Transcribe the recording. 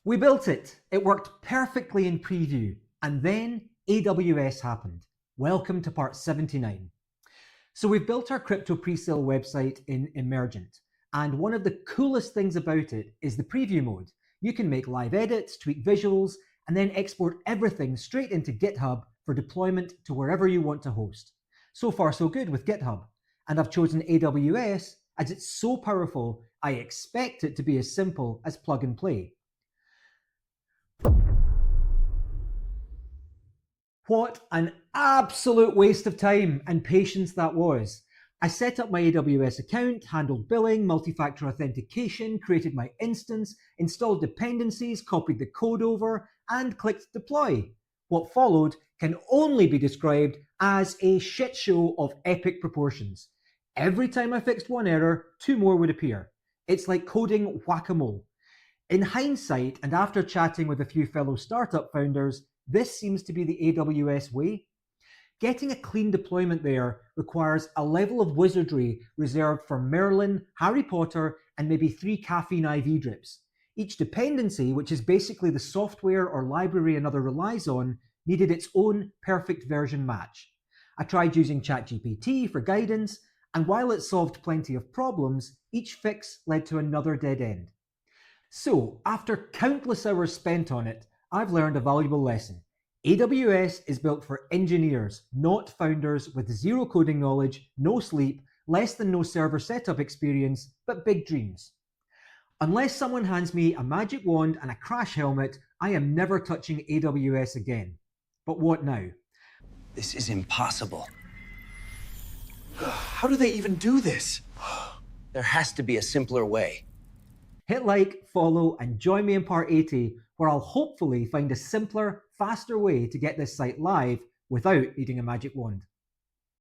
We built it. It worked perfectly in preview. And then AWS happened. Welcome to part 79. So we've built our crypto presale website in Emergent. And one of the coolest things about it is the preview mode. You can make live edits, tweak visuals, and then export everything straight into GitHub for deployment to wherever you want to host. So far, so good with GitHub. And I've chosen AWS as it's so powerful, I expect it to be as simple as plug and play. What an absolute waste of time and patience that was. I set up my AWS account, handled billing, multi-factor authentication, created my instance, installed dependencies, copied the code over, and clicked deploy. What followed can only be described as a shit show of epic proportions. Every time I fixed one error, two more would appear. It's like coding whac-a-mole. In hindsight, and after chatting with a few fellow startup founders, this seems to be the AWS way. Getting a clean deployment there requires a level of wizardry reserved for Merlin, Harry Potter, and maybe 3 caffeine IV drips. Each dependency, which is basically the software or library another relies on, needed its own perfect version match. I tried using ChatGPT for guidance, and while it solved plenty of problems, each fix led to another dead end. So, after countless hours spent on it, I've learned a valuable lesson. AWS is built for engineers, not founders with zero coding knowledge, no sleep, less than no server setup experience, but big dreams. Unless someone hands me a magic wand and a crash helmet, I am never touching AWS again. But what now? This is impossible. How do they even do this? There has to be a simpler way. Hit like, follow, and join me in part 80, where I'll hopefully find a simpler, faster way to get this site live without needing a magic wand.